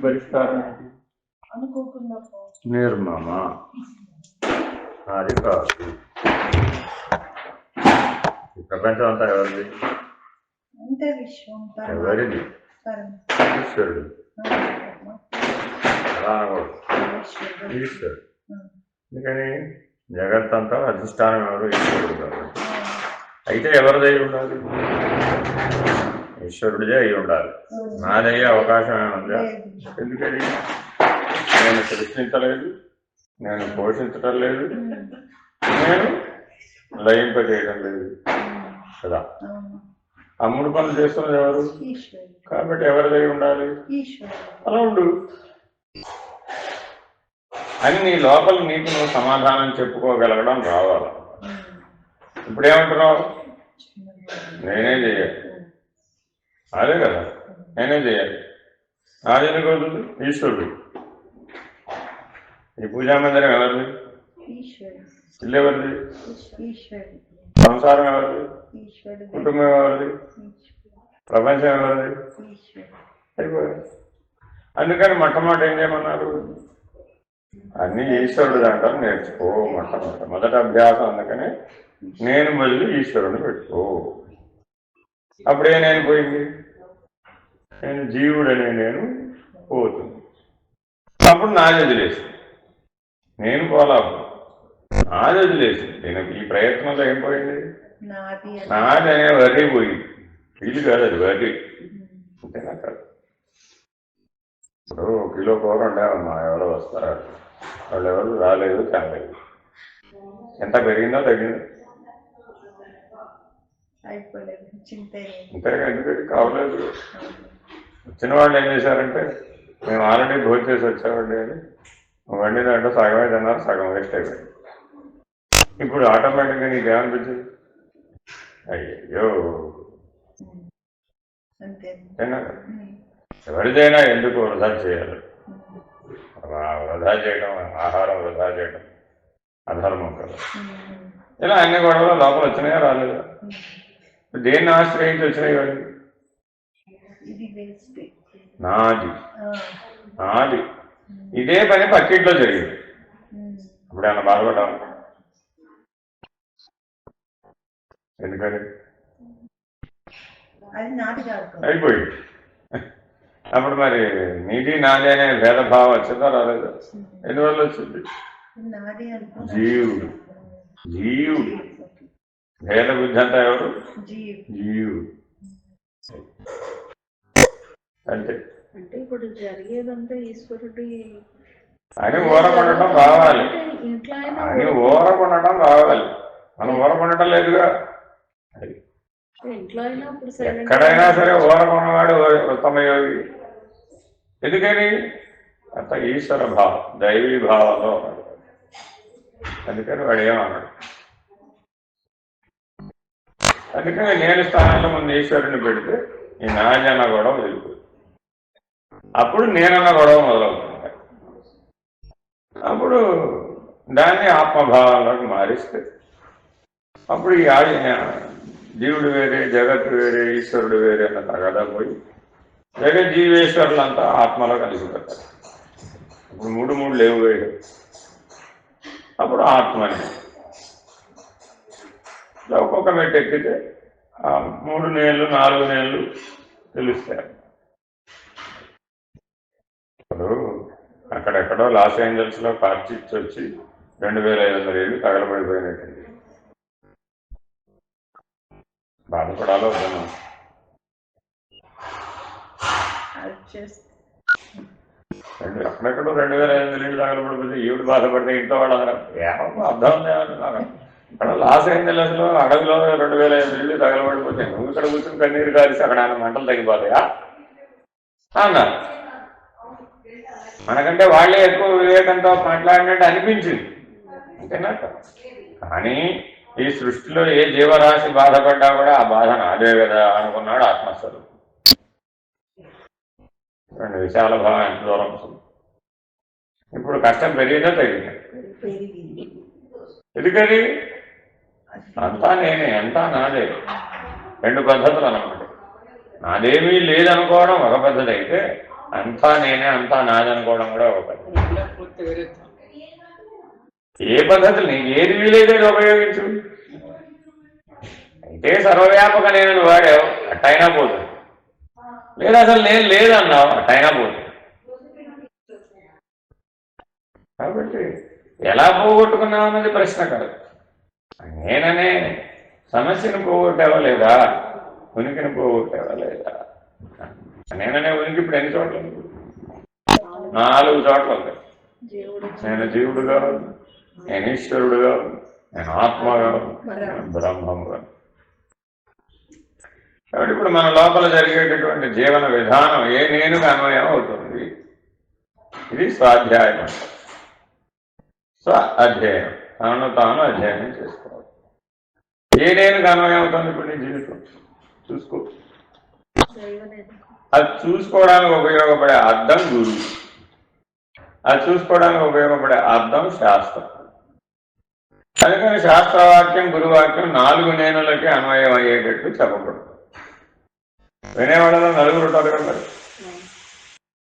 పరిష్కారం నిర్మమ అది కాదు. ఈ ప్రపంచం అంతా ఎవరిది? ఎవరిది? ఈశ్వరుడు. ఈశ్వరుడు. అందుకని జగత్తంతా అధిష్టానం ఎవరు? ఈశ్వరుడు కాబట్టి. అయితే ఎవరిదై ఉండాలి? ఈశ్వరుడిదే అయి ఉండాలి. నాదయ్యే అవకాశం ఏముందా? ఎందుకని నేను సృష్టించలేదు, నేను పోషించటం లేదు, నేను లయింపజేయడం లేదు కదా. ఆ మూడు పనులు చేస్తున్నది ఎవరు? కాబట్టి ఎవరిదై ఉండాలి? అలా ఉండు అని నీ లోపల నీకు నువ్వు సమాధానం చెప్పుకోగలగడం రావాలి. ఇప్పుడేమంటున్నావు? నేనే చేయాలి. అదే కదా, నేనే చేయాలి. నాదేని రోజులు ఈశ్వరుడు. ఈ పూజా మందిరం ఎవరిది? ఇల్లు ఎవరిది? సంసారం ఎవరిది? కుటుంబం ఎవరిది? ప్రపంచం ఎవరిది? అయిపోయింది. అందుకని మొట్టమొదటి ఏం చేయమన్నారు? అన్నీ ఈశ్వరుడు దాంట్లో నేర్చుకో. మొదటి అభ్యాసం. అందుకని నేను బదులు ఈశ్వరుని పెట్టుకో. అప్పుడే నేను పోయింది, నేను జీవుడనే నేను పోతుంది. అప్పుడు నాది వదిలేసి నేను పోలాపు నాది వదిలేసి నేను ఈ ప్రయత్నంలో ఏం పోయింది? నాది అనే వరి పోయింది. ఇది కాదు, అది వరి. అంతేనా కాదు. ఇప్పుడు కిలో కూర ఉండాలమ్మా, ఎవరో వస్తారా? వాళ్ళు ఎవరు రాలేదు, కాలేదు. ఎంత పెరిగిందో తగ్గిందో? అంతేగా. ఎందుకంటే కావలేదు. వచ్చిన వాళ్ళు ఏం చేశారంటే, మేము ఆల్రెడీ భోజనం చేసి వచ్చామండి అని వండి దాంట్లో సగమే తిన్నారు, సగం వేస్ట్ అయిపోయింది. ఇప్పుడు ఆటోమేటిక్గా నీకేమనిపించింది? అయ్యో అంతేనా? ఎవరిదైనా ఎందుకు వృధా చేయాలి? వృధా చేయడం, ఆహారం వృధా చేయడం అధర్మం కదా. ఇలా అన్ని గొడవలు లోపల వచ్చినాయా రాలేదా? దేన్ని ఆశ్రయించి వచ్చినాయి? కానీ నాది నాది ఇదే పని పక్కింట్లో జరిగింది. ఇప్పుడు ఏమన్నా బాధపడ్డాం? ఎందుకని? అయిపోయింది. అప్పుడు మరి నీది నాది అనే భేదభావం వచ్చిందా రాలేదా? ఎందువల్ల వచ్చింది? జీవుడు. జీవుడు భేద బుద్ధి అంతా ఎవరు? జీవుడు. అంతే. ఇప్పుడు జరిగేదంతా ఈశ్వరుడి అని ఊరకొండటం రావాలి. అని ఊరకొండటం రావాలి. మనం ఊరకొండటం లేదుగా. ఎక్కడైనా సరే ఊరకొన్నవాడు ఉత్తమ యోగి. ఎందుకని? అంత ఈశ్వర భావం, దైవీ భావంలో ఉన్నాడు. అందుకని వాడు ఏమన్నాడు? అందుకని నేను స్థానంలో ముందు ఈశ్వరుని పెడితే ఈ నాజన గొడవ వదిలిపోతుంది. అప్పుడు నేనన్న గొడవ మొదలవుతుంది. అప్పుడు దాన్ని ఆత్మభావంలోకి మారిస్తే అప్పుడు ఈ జీవుడు వేరే, జగత్తు వేరే, ఈశ్వరుడు వేరే అన్న తగదా పోయి జగజ్జీవేశ్వరులంతా ఆత్మలో కలిసిపోతారు. ఇప్పుడు మూడు లేవు వేడు. అప్పుడు ఆత్మని ఒక్కొక్క మెట్టు ఎక్కితే 3 నెలలు 4 నెలలు తెలుస్తాయి. ఇప్పుడు అక్కడెక్కడో లాస్ ఏంజల్స్లో కార్చిచ్చి వచ్చి 2500 ఏళ్ళు తగలబడిపోయినట్టుంది. బాధపడాలో వద్దన్నా? అక్కడెక్కడో 2500 ఏళ్ళు తగలబడిపోతే ఈవిడ బాధపడితే ఇంట్లో వాడు ఏమో అర్థం ఉందేమన్నా? ఇక్కడ లాస్ ఏంజల్స్లో అడవిలో 2500 ఏళ్ళు తగలబడిపోతే నువ్వు ఇక్కడ కూర్చొని కన్నీరు కాల్సి అక్కడ ఆయన మంటలు తగ్గిపోతాయా అన్నారు. మనకంటే వాళ్ళే ఎక్కువ వివేకంతో మాట్లాడినట్టు అనిపించింది. అంతేనా? కానీ ఈ సృష్టిలో ఏ జీవరాశి బాధపడ్డా కూడా ఆ బాధ నాదే కదా అనుకున్నాడు ఆత్మస్వరూపం. విశాల భావం ఎంత దూరం వస్తుంది. ఇప్పుడు కష్టం పెరిగిందో తగ్గింది? ఎందుకని? అంతా నేనే, అంతా నాదే. 2 పద్ధతులు అన్నమాట. నాదేమీ లేదనుకోవడం ఒక పద్ధతి అయితే, అంతా నేనే, అంతా నాదనుకోవడం కూడా ఒక పద్ధతి. ఏ పద్ధతులు నీకు ఏది వీలైతే ఉపయోగించు. అయితే సర్వవ్యాపక నేను వాడావు, అట్టయినా పోతుంది. లేదా అసలు నేను లేదన్నావు, అట్టయినా పోతుంది. కాబట్టి ఎలా పోగొట్టుకున్నావు అన్నది ప్రశ్న కాదు. నేననే సమస్యను పోగొట్టావా లేదా, ఉనికిని పోగొట్టావా లేదా. నేననే ఉనికి ఇప్పుడు ఎన్ని చోట్ల ఉంది? 4 చోట్ల ఉంది. నేను జీవుడుగా, నేను ఈశ్వరుడుగా, నేను ఆత్మగా, నేను బ్రహ్మముగా. కాబట్టి ఇప్పుడు మన లోపల జరిగేటటువంటి జీవన విధానం ఏ నేనుగా అన్వయం అవుతుంది. ఇది స్వాధ్యాయం. అధ్యయనం, తనను తాను అధ్యయనం చేసుకోవాలి. ఏ నేనుగా అన్వయం అవుతుంది ఇప్పుడు నీ జీవితం చూసుకో. అది చూసుకోవడానికి ఉపయోగపడే అర్థం గురువు, అది చూసుకోవడానికి ఉపయోగపడే అర్థం శాస్త్రం. అందుకని శాస్త్రవాక్యం, గురువాక్యం 4 నేనులకి అన్వయం అయ్యేటట్టు చెప్పబడుతుంది. వినేవాళ్ళలో 4 ఉంటారు కదా, మరి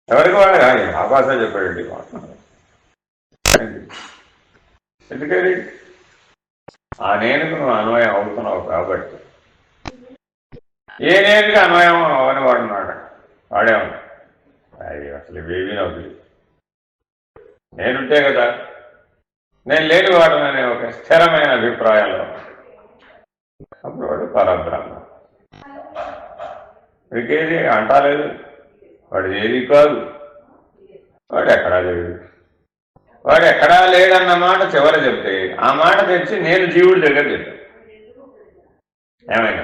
ఎవరికి వాళ్ళు ఆకాశం చెప్పేటట్టు ఎందుకని ఆ నేనుకు నువ్వు అన్వయం అవుతున్నావు. కాబట్టి ఏ నేనుకి అన్వయం అవని వాడున్నాడు, వాడే ఉన్నాడు. అది అసలు ఇవేమీ నవ్వు నేనుంటే కదా, నేను లేని వాడననే ఒక స్థిరమైన అభిప్రాయాలు. అప్పుడు వాడు పరబ్రహ్మ. వీడికేది అంటాలేదు, వాడు ఏది కాదు, వాడు ఎక్కడా లేడు. వాడు ఎక్కడా లేడన్న మాట చివర చెప్తే ఆ మాట తెచ్చి నేను జీవుడి దగ్గర చెప్పాను. ఏమైనా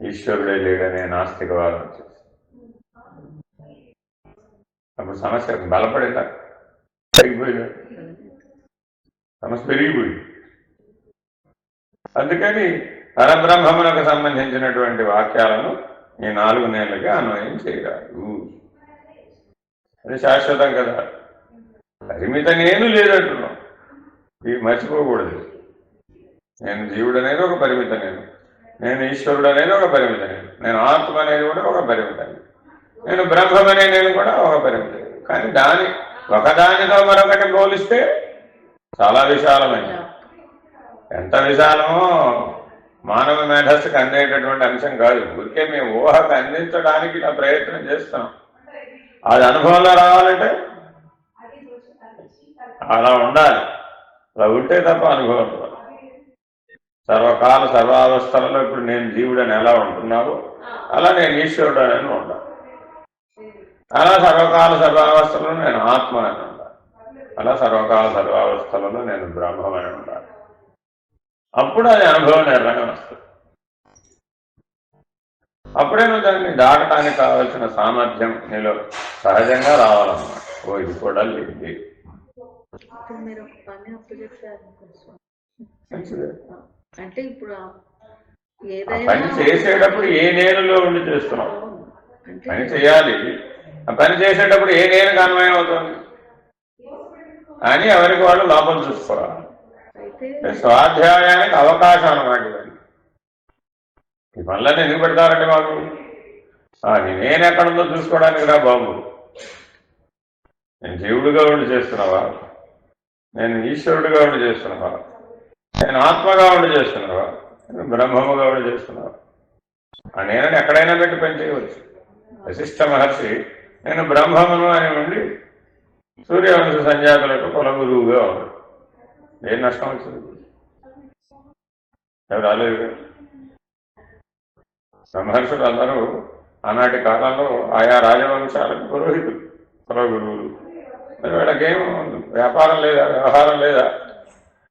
ఈశ్వరుడే లేడనే నాస్తికవాదం చేసి అప్పుడు సమస్య బలపడిందా, పెరిగిపోయిందా? సమస్య పెరిగిపోయింది. అందుకని పరబ్రహ్మములకు సంబంధించినటువంటి వాక్యాలను ఈ 4 నేలకి అన్వయం చేయరాదు. అది శాశ్వతం కదా. పరిమిత నేను లేదంటున్నాం, ఇవి మర్చిపోకూడదు. నేను జీవుడు అనేది ఒక పరిమిత నేను, నేను ఈశ్వరుడు అనేది ఒక పరిమిత నేను, నేను ఆత్మ అనేది కూడా ఒక పరిమిత నేను, బ్రహ్మం అనే నేను కూడా ఒక పరిమిత. కానీ ఒకదానితో మరొకటి పోలిస్తే చాలా విశాలమైనది. ఎంత విశాలమో మానవ మేధస్సుకు అందేటటువంటి అంశం కాదు. ఊరికే మేము ఊహకు అందించడానికి నా ప్రయత్నం చేస్తున్నాం. అది అనుభవంలో రావాలంటే అలా ఉండాలి. అలా ఉంటే తప్ప అనుభవం రాదు. సర్వకాల సర్వావస్థలలో ఇప్పుడు నేను జీవుడని ఎలా ఉంటున్నావో అలా నేను ఈశ్వరుడు అని ఉండాలి. అలా సర్వకాల సర్వావస్థలలో నేను ఆత్మ అని ఉండాలి. అలా సర్వకాల సర్వావస్థలలో నేను బ్రహ్మమని ఉండాలి. అప్పుడు అది అనుభవ నిర్ణయం వస్తుంది. అప్పుడే నువ్వు దాన్ని దాటడానికి కావాల్సిన సామర్థ్యం నీలో సహజంగా రావాలన్నమాట. ఓ ఇది కూడా లేదు. అంటే ఇప్పుడు పని చేసేటప్పుడు ఏ నేనులో ఉండి చేస్తున్నావు. పని చేయాలి, ఆ పని చేసేటప్పుడు ఏ నేనుకు అన్వయం అవుతుంది అని ఎవరికి వాళ్ళు లోపల చూసుకోవాలి. స్వాధ్యాయానికి అవకాశం అన్నమాట. ఇవన్నీ ఈ పనులన్నీ ఎందుకు పెడతారంటే మాకు నేను ఎక్కడుందో చూసుకోవడానికి రా బాబు. నేను జీవుడిగా ఉండి చేస్తున్నావా, నేను ఈశ్వరుడిగా ఉండి చేస్తున్నావా, నేను ఆత్మగా ఉండి చేస్తున్నావా, నేను బ్రహ్మముగా ఉండి చేస్తున్నావా? ఆ నేనని ఎక్కడైనా పెట్టి పని చేయవచ్చు. వశిష్ఠ మహర్షి నేను బ్రహ్మమును అని ఉండి సూర్యవంశ సంజాతులకు కులగురువుగా ఉన్నాడు. ఏం నష్టం వచ్చింది? ఎవరు రాలేదు. బ్రహ్మర్షులు అందరూ ఆనాటి కాలంలో ఆయా రాజవంశాలకు పురోహితులు, కులగురువులు. మరి వీళ్ళకేం వ్యాపారం లేదా, వ్యవహారం లేదా?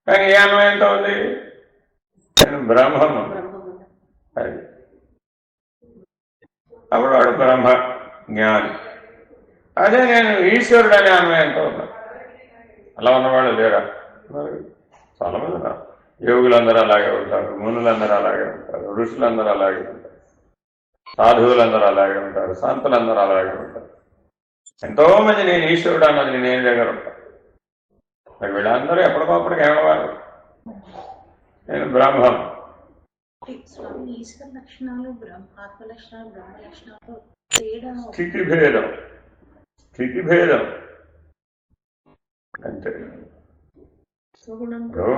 కానీ ఏ అన్వయంతో ఉంది? నేను బ్రహ్మము. అది అప్పుడు వాడు బ్రహ్మ జ్ఞాని. అదే నేను ఈశ్వరుడు అనే అన్వయంతో ఉన్నా. అలా ఉన్నవాళ్ళు లేరా? చాలా మంది ఉన్నారు. యోగులందరూ అలాగే ఉంటారు, మునులందరూ అలాగే ఉంటారు, ఋషులందరూ అలాగే ఉంటారు, సాధువులందరూ అలాగే ఉంటారు, సంతులందరూ అలాగే ఉంటారు. ఎంతో మంది నేను ఈశ్వరుడు అన్నది నేను దగ్గర ఉంటాను. మరి వీళ్ళందరూ ఎప్పటికప్పటికి ఏమవ్వాలి? నేను బ్రహ్మం. ఒకటి స్వామి ఈశ్వర లక్షణాలు ఆత్మ లక్షణాలు బ్రహ్మ లక్షణాలు తేడా స్థితి భేదం, స్థితి భేదం అంతే. స్వగుణంతో ఇప్పుడు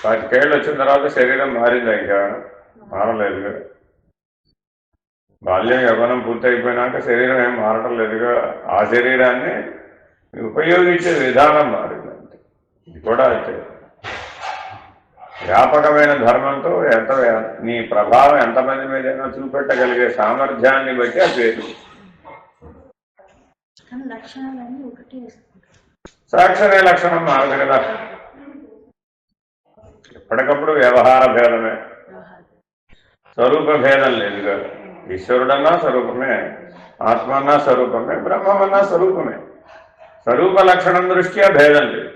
25 ఏళ్ళు వచ్చిన తర్వాత శరీరం మారిందా? ఇంకా మారలేదుగా. బాల్యం యవ్వనం పూర్తయిపోయినాక శరీరం ఏం మారటం లేదుగా. ఆ శరీరాన్ని ఉపయోగించే విధానం మారిందంటే ఇది కూడా అంతే. వ్యాపకమైన ధర్మంతో నీ ప్రభావం ఎంతమంది మీదైనా చూపెట్టగలిగే సామర్థ్యాన్ని బట్టి ఆ పేరు. లక్షణాలన్నీ ఒకటి సాక్షరే లక్షణం మారదు కదా. ఎప్పటికప్పుడు వ్యవహార భేదమే, స్వరూప భేదం లేదుగా. ఈశ్వరుడన్నా స్వరూపమే, ఆత్మన్నా స్వరూపమే, బ్రహ్మమన్నా స్వరూపమే. స్వరూప లక్షణం దృష్ట్యా భేదం లేదు.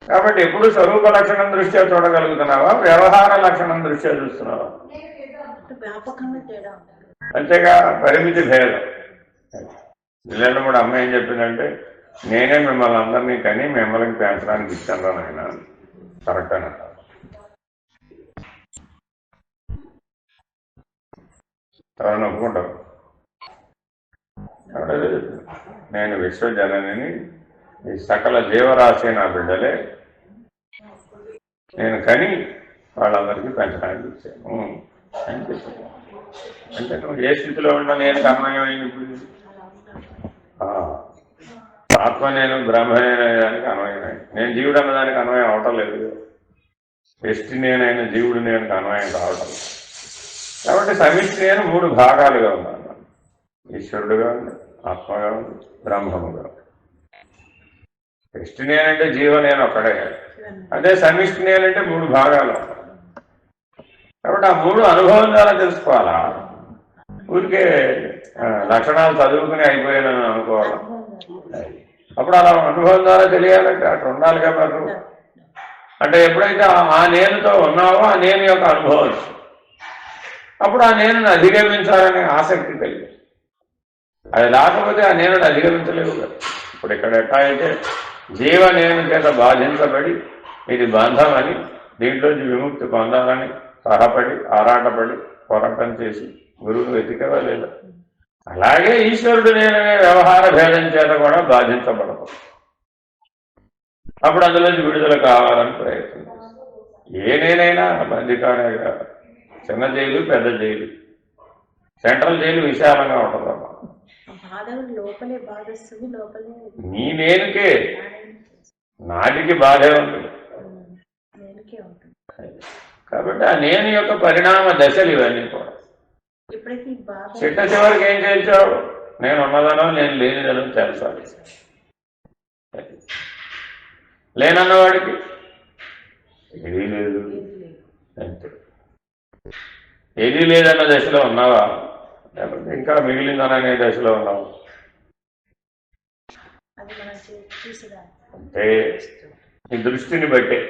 కాబట్టి ఎప్పుడు స్వరూప లక్షణం దృష్ట్యా చూడగలుగుతున్నావా, వ్యవహార లక్షణం దృష్ట్యా చూస్తున్నావా? అంతేగా పరిమితి భేదం. పిల్లలు కూడా అమ్మ ఏం చెప్పిందంటే, నేనే మిమ్మల్ని అందరినీ కని మిమ్మల్ని పెంచడానికి ఇచ్చాను నాయన. కరెక్ట్ అని అంటారు. ఎవరైనా ఒప్పుకుంటారు? నేను విశ్వజనని, ఈ సకల జీవరాశి నా బిడ్డలే, నేను కని వాళ్ళందరికీ పెంచడానికి ఇచ్చాను అని చెప్పాను. అంటే నువ్వు ఏ స్థితిలో ఉన్నా నేను అన్వయమైంది. ఇప్పుడు ఆత్మ నేను బ్రహ్మ నేనడానికి అన్వయమైంది. నేను జీవుడు అన్నదానికి అన్వయం అవటం లేదు. ఎష్టి నేనైనా జీవుడు నేను అన్వయం కావటం. కాబట్టి సమిష్టి నేను 3 భాగాలుగా ఉన్నాను. ఈశ్వరుడుగా ఉంది, ఆత్మగా ఉంది, బ్రహ్మముగా ఉంది. ఎష్టి నేనంటే జీవ నేను ఒక్కడే. అదే సమిష్టి నేనంటే 3 భాగాలు. కాబట్టి ఆ 3 అనుభవం ద్వారా తెలుసుకోవాలా. ఊరికే లక్షణాలు చదువుకుని అయిపోయానని అనుకోవాలి. అప్పుడు అలా అనుభవం ద్వారా తెలియాలంటే అట్లా ఉండాలిగా. మరి అంటే ఎప్పుడైతే ఆ నేనుతో ఉన్నావో ఆ నేను యొక్క అనుభవం, అప్పుడు ఆ నేను అధిగమించాలనే ఆసక్తి కలిగి. అది లేకపోతే ఆ నేను అధిగమించలేవు కదా. ఇప్పుడు ఇక్కడ ఎట్లా అయితే జీవ నేను చేత బాధించబడి ఇది బంధం అని, దీంట్లోంచి విముక్తి పొందాలని సహపడి ఆరాటపడి పోరాటం చేసి గురువును వెతికవా లేదా, అలాగే ఈశ్వరుడు నేననే వ్యవహార భేదం చేత కూడా బాధించబడదు. అప్పుడు అందులోంచి విడుదల కావాలని ప్రయత్నం. ఏ నేనైనా బందికానే కాదు. చిన్న జైలు, పెద్ద జైలు. సెంట్రల్ జైలు విశాలంగా ఉంటుందమ్మా. నీ నేనుకే, నాటికి బాధే ఉంటుంది. కాబట్టి ఆ నేను యొక్క పరిణామ దశలు ఇవన్నీ కూడా. చిట్ట చివరికి ఏం చేయించావు? నేను ఉన్నదనో నేను లేనిదనో తెలుసాలి. లేనన్నవాడికి ఏదీ లేదు అంతే. ఏదీ లేదన్న దశలో ఉన్నావా, లేకపోతే ఇంకా మిగిలిందననే దశలో ఉన్నావు? అంటే ఈ దృష్టిని బట్టే.